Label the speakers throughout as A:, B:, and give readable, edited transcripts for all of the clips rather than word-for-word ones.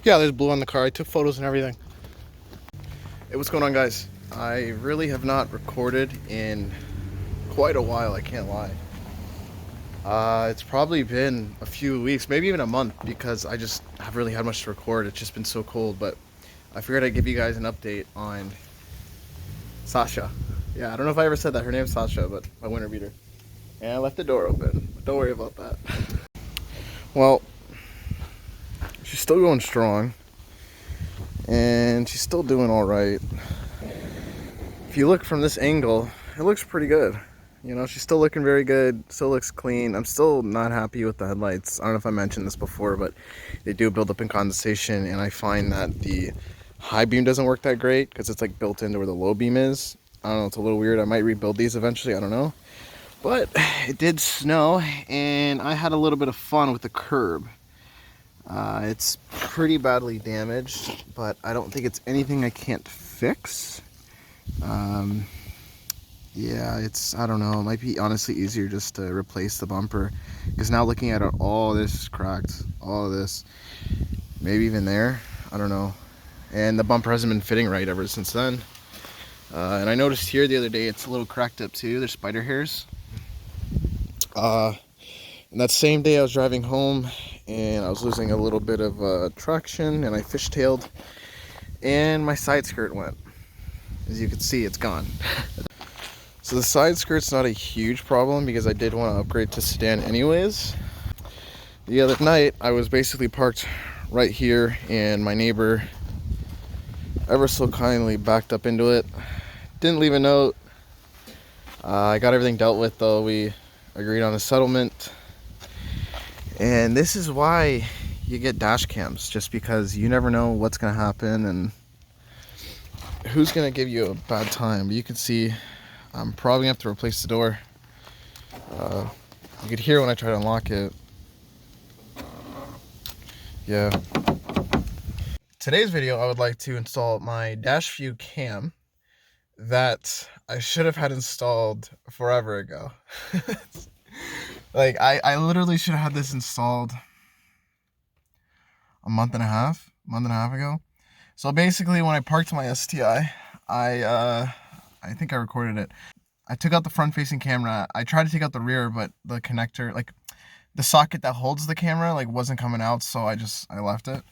A: Yeah, there's blue on the car. I took photos and everything. Hey, what's going on, guys? I really have not recorded in quite a while, I can't lie. It's probably been a few weeks, maybe even a month, because I just haven't really had much to record. It's just been so cold, but I figured I'd give you guys an update on Sasha. Yeah, I don't know if I ever said that. Her name's Sasha, but my winter beater. And I left the door open. Don't worry about that. Well, she's still going strong, and she's still doing all right. If you look from this angle, it looks pretty good. You know, she's still looking very good, still looks clean. I'm still not happy with the headlights. I don't know if I mentioned this before, but they do build up in condensation, and I find that the high beam doesn't work that great because it's like built into where the low beam is. I don't know, it's a little weird. I might rebuild these eventually, I don't know. But it did snow, and I had a little bit of fun with the curb. It's pretty badly damaged, but I don't think it's anything I can't fix. Yeah, I don't know, it might be honestly easier just to replace the bumper, because now looking at it, all this is cracked, all of this, maybe even there, I don't know. And the bumper hasn't been fitting right ever since then. And I noticed here the other day it's a little cracked up too. There's spider hairs. And that same day I was driving home and I was losing a little bit of traction, and I fishtailed and my side skirt went. As you can see, it's gone. So the side skirt's not a huge problem because I did want to upgrade to sedan anyways. The other night I was basically parked right here, and my neighbor ever so kindly backed up into it. Didn't leave a note. I got everything dealt with though. We agreed on a settlement. And this is why you get dash cams, just because you never know what's going to happen and who's going to give you a bad time. But you can see I'm probably going to have to replace the door. You could hear when I try to unlock it. Yeah. Today's video, I would like to install my BlackVue cam that I should have had installed forever ago. Like, I literally should have had this installed a month and a half ago. So basically, when I parked my STI, I think I recorded it. I took out the front-facing camera. I tried to take out the rear, but the connector, like the socket that holds the camera, like wasn't coming out, so I left it.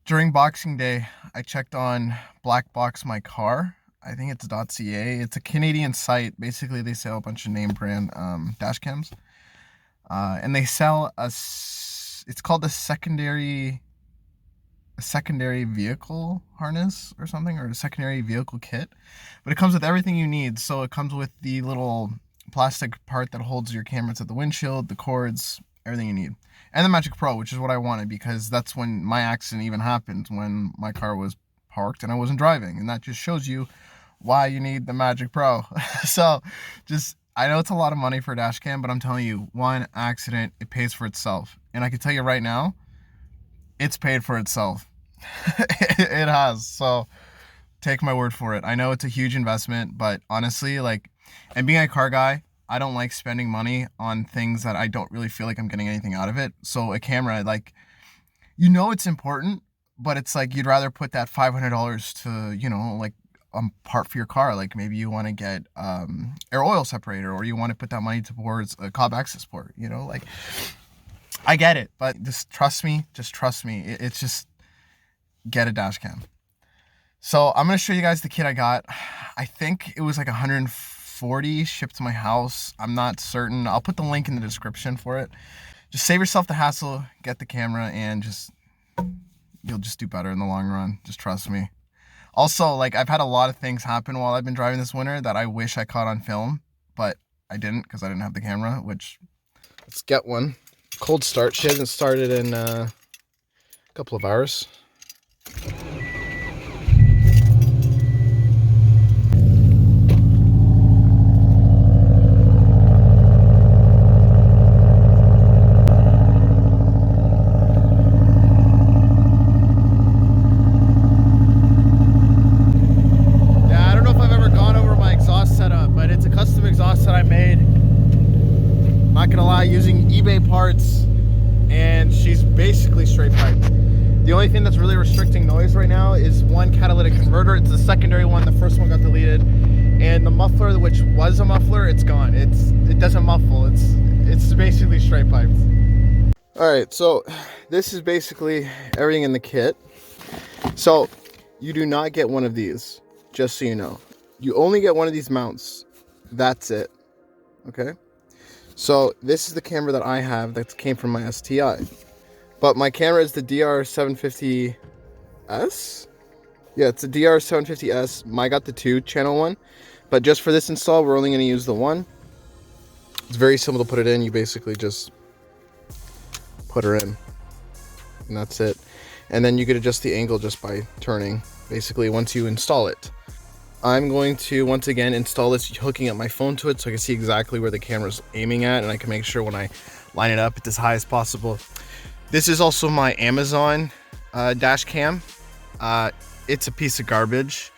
A: During Boxing Day, I checked on Black Box My Car. I think it's .ca. It's a Canadian site. Basically, they sell a bunch of name brand dash cams. And they sell it's called a secondary vehicle harness or something, or a secondary vehicle kit. But it comes with everything you need. So it comes with the little plastic part that holds your camera to the windshield, the cords, everything you need. And the Magic Pro, which is what I wanted, because that's when my accident even happened, when my car was parked and I wasn't driving. And that just shows you why you need the Magic Pro. So I know it's a lot of money for a dash cam, but I'm telling you, one accident, it pays for itself. And I can tell you right now, it's paid for itself. It has. So take my word for it. I know it's a huge investment, but honestly, like, and being a car guy, I don't like spending money on things that I don't really feel like I'm getting anything out of it. So a camera, like, you know, it's important, but it's like you'd rather put that $500 to, you know, like a part for your car. Like maybe you want to get air oil separator, or you want to put that money towards a cob access port, you know, like, I get it, but just trust me. It's just get a dash cam. So I'm going to show you guys the kit I got. I think it was like 140 shipped to my house. I'm not certain. I'll put the link in the description for it. Just save yourself the hassle, get the camera, and you'll just do better in the long run. Just trust me. Also, like, I've had a lot of things happen while I've been driving this winter that I wish I caught on film, but I didn't because I didn't have the camera, which, let's get one. Cold start. She hasn't started in a couple of hours. Yeah, I don't know if I've ever gone over my exhaust setup, but it's a custom exhaust that I made. Not gonna lie, using eBay parts, and she's basically straight pipe. The only thing that's really restricting noise right now is one catalytic converter. It's the secondary one. The first one got deleted, and the muffler, which was a muffler, it's gone. It doesn't muffle. It's basically straight pipes. All right, so this is basically everything in the kit. So you do not get one of these, just so you know. You only get one of these mounts. That's it. Okay. So this is the camera that I have that came from my STI. But my camera is the DR750S. Yeah, it's a DR750S. I got the 2-channel one. But just for this install, we're only going to use the one. It's very simple to put it in. You basically just put her in. And that's it. And then you could adjust the angle just by turning, basically, once you install it. I'm going to, once again, install this hooking up my phone to it so I can see exactly where the camera's aiming at, and I can make sure when I line it up it's as high as possible. This is also my Amazon dash cam. It's a piece of garbage.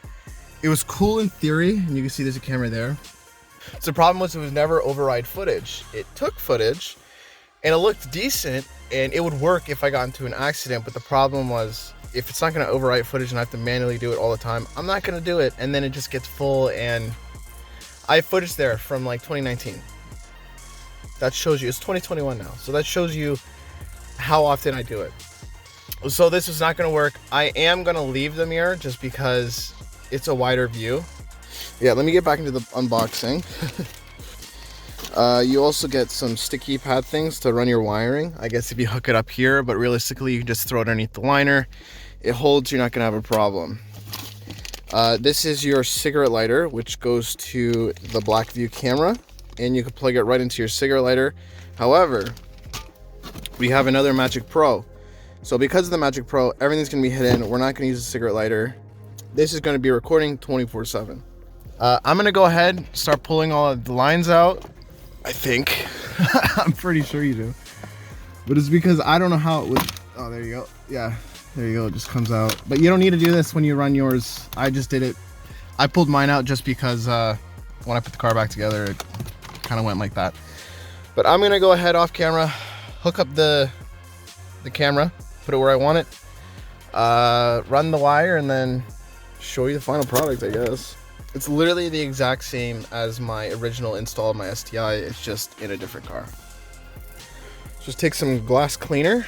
A: It was cool in theory, and you can see there's a camera there. So the problem was it was never override footage. It took footage, and it looked decent, and it would work if I got into an accident, but the problem was if it's not going to overwrite footage and I have to manually do it all the time, I'm not going to do it, and then it just gets full. And I have footage there from like 2019. That shows you, it's 2021 now, so that shows you how often I do it. So this is not going to work. I am going to leave the mirror just because it's a wider view. Yeah, let me get back into the unboxing. You also get some sticky pad things to run your wiring. I guess if you hook it up here, but realistically you can just throw it underneath the liner. It holds, you're not gonna have a problem. This is your cigarette lighter, which goes to the BlackVue camera, and you can plug it right into your cigarette lighter. However, we have another Magic Pro. So because of the Magic Pro, everything's gonna be hidden. We're not gonna use a cigarette lighter. This is gonna be recording 24/7. I'm gonna go ahead, start pulling all of the lines out. I think. I'm pretty sure you do. But it's because I don't know how it would. Oh, there you go. Yeah, there you go. It just comes out. But you don't need to do this when you run yours. I just did it. I pulled mine out just because when I put the car back together, it kind of went like that. But I'm going to go ahead off camera, hook up the camera, put it where I want it, run the wire, and then show you the final product, I guess. It's literally the exact same as my original install of my STI. It's just in a different car. Just take some glass cleaner,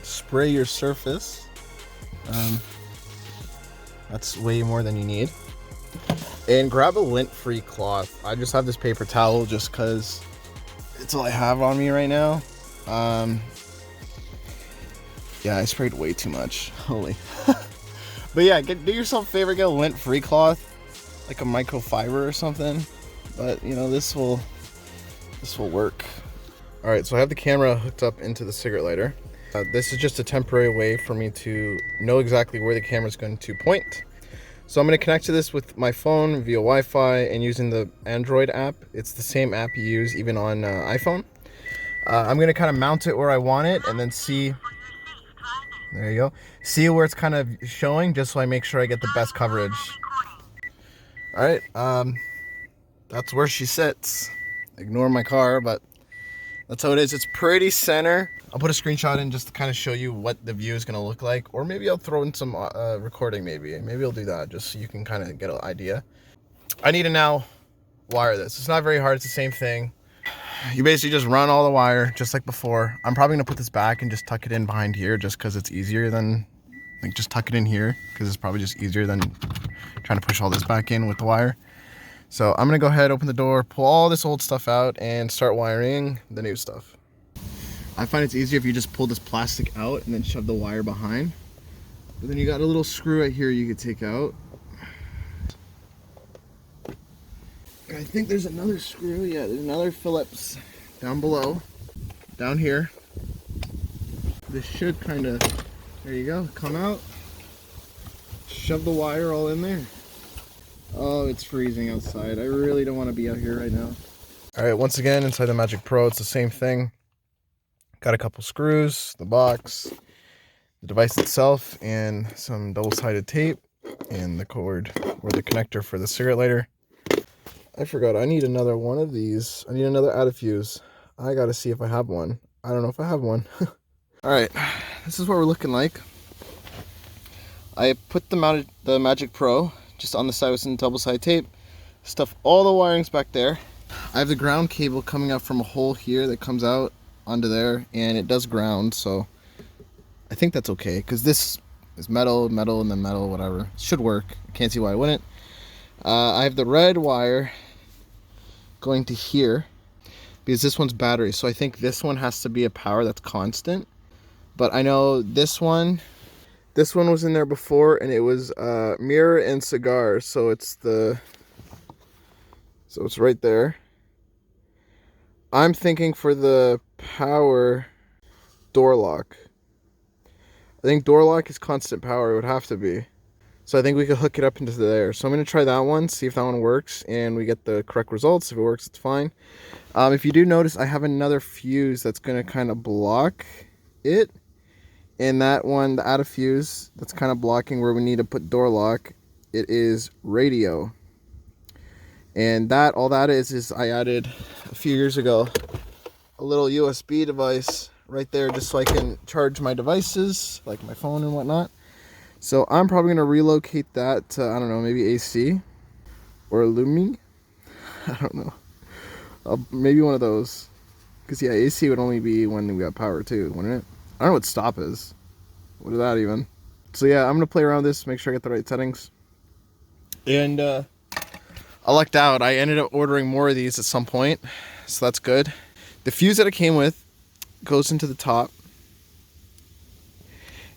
A: spray your surface. That's way more than you need. And grab a lint-free cloth. I just have this paper towel just because it's all I have on me right now. Yeah, I sprayed way too much. Holy. But yeah, do yourself a favor, get a lint-free cloth. Like a microfiber or something, but you know, this will work. All right, so I have the camera hooked up into the cigarette lighter. This is just a temporary way for me to know exactly where the camera is going to point. So I'm going to connect to this with my phone via Wi-Fi and using the Android app. It's the same app you use even on iPhone. I'm going to kind of mount it where I want it and then see. There you go. See where it's kind of showing, just so I make sure I get the best coverage. All right, that's where she sits. Ignore my car, but that's how it is. It's pretty center. I'll put a screenshot in just to kind of show you what the view is gonna look like, or maybe I'll throw in some recording. Maybe I'll do that just so you can kind of get an idea. I need to now wire this. It's not very hard. It's the same thing. You basically just run all the wire just like before. I'm probably gonna put this back and just tuck it in behind here, just because it's easier than like just tuck it in here, because it's probably just easier than trying to push all this back in with the wire. So I'm gonna go ahead, open the door, pull all this old stuff out, and start wiring the new stuff. I find it's easier if you just pull this plastic out and then shove the wire behind. But then you got a little screw right here you could take out. I think there's another screw. Yeah, there's another Phillips down below, down here. This should kind of, there you go, come out. Shove the wire all in there. Oh, it's freezing outside. I really don't want to be out here right now. All right, once again, inside the Magic Pro, it's the same thing. Got a couple screws, the box, the device itself, and some double-sided tape, and the cord or the connector for the cigarette lighter. I forgot, I need another one of these. I need another add a fuse. I gotta see if I have one. I don't know if I have one. All right, this is what we're looking like. I put the Magic Pro just on the side with some double side tape, stuff all the wirings back there. I have the ground cable coming up from a hole here that comes out onto there, and it does ground, so I think that's okay, because this is metal, and then metal, whatever. It should work. I can't see why I wouldn't. I have the red wire going to here, because this one's battery, so I think this one has to be a power that's constant. But I know this one was in there before, and it was mirror and cigar, so it's right there. I'm thinking for the power door lock. I think door lock is constant power, it would have to be. So I think we could hook it up into there. So I'm going to try that one, see if that one works, and we get the correct results. If it works, it's fine. If you do notice, I have another fuse that's going to kind of block it. And that one, the out of fuse, that's kind of blocking where we need to put door lock. It is radio. And that, all that is I added a few years ago a little USB device right there just so I can charge my devices, like my phone and whatnot. So I'm probably going to relocate that to, I don't know, maybe AC or Lumi. I don't know. Maybe one of those. Because, yeah, AC would only be when we got power too, wouldn't it? I don't know what stop is. What is that even? So, yeah, I'm going to play around with this, make sure I get the right settings. And I lucked out. I ended up ordering more of these at some point, so that's good. The fuse that it came with goes into the top.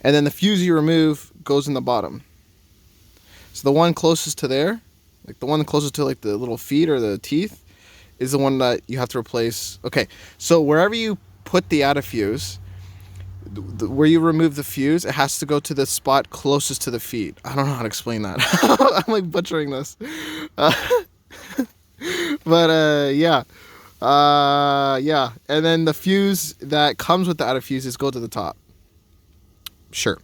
A: And then the fuse you remove goes in the bottom. So the one closest to there, like the one closest to like the little feet or the teeth, is the one that you have to replace. Okay, so wherever you put the out of fuse, where you remove the fuse, it has to go to the spot closest to the feet. I don't know how to explain that. I'm like butchering this. Yeah. Yeah. And then the fuse that comes with the out of fuses go to the top. Sure.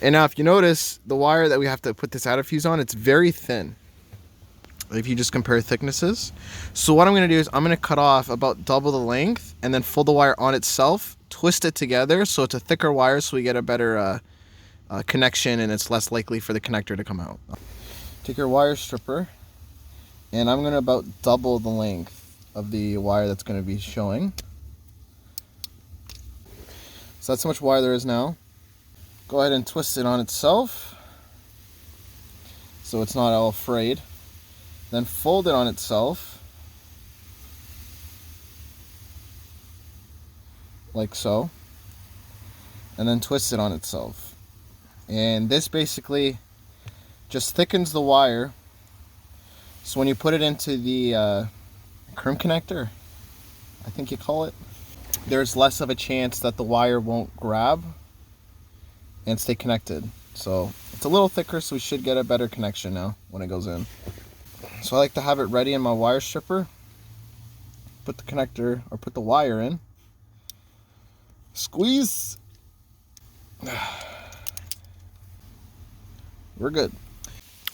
A: And now if you notice, the wire that we have to put this out of fuse on, it's very thin. If you just compare thicknesses. So what I'm going to do is I'm going to cut off about double the length and then fold the wire on itself, twist it together so it's a thicker wire so we get a better connection and it's less likely for the connector to come out. Take your wire stripper and I'm going to about double the length of the wire that's going to be showing. So that's how much wire there is now. Go ahead and twist it on itself so it's not all frayed. Then fold it on itself, like so, and then twist it on itself. And this basically just thickens the wire, so when you put it into the crimp connector, I think you call it, there's less of a chance that the wire won't grab and stay connected. So it's a little thicker, so we should get a better connection now when it goes in. So I like to have it ready in my wire stripper. Put the connector, or put the wire in. Squeeze. We're good.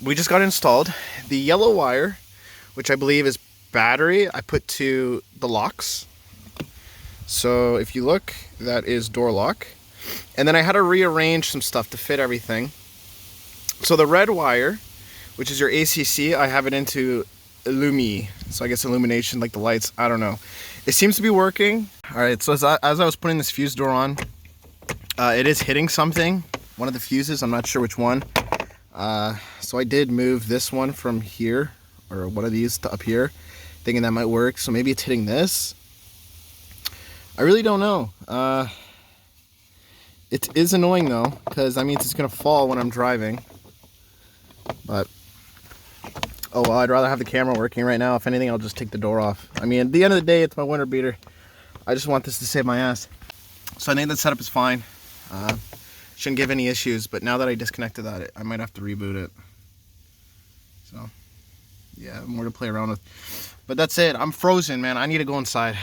A: We just got installed. The yellow wire, which I believe is battery, I put to the locks. So if you look, that is door lock. And then I had to rearrange some stuff to fit everything. So the red wire, which is your ACC, I have it into Illumi. So I guess illumination, like the lights, I don't know. It seems to be working. All right, so as I was putting this fuse door on, it is hitting something, one of the fuses, I'm not sure which one. So I did move this one from here, or one of these to up here, thinking that might work. So maybe it's hitting this. I really don't know. It is annoying though, because that means it's gonna fall when I'm driving. But oh well, I'd rather have the camera working right now. If anything, I'll just take the door off. I mean, at the end of the day, it's my winter beater. I just want this to save my ass. So I think the setup is fine. Shouldn't give any issues, but now that I disconnected that, I might have to reboot it. So yeah, more to play around with. But that's it. I'm frozen, man. I need to go inside.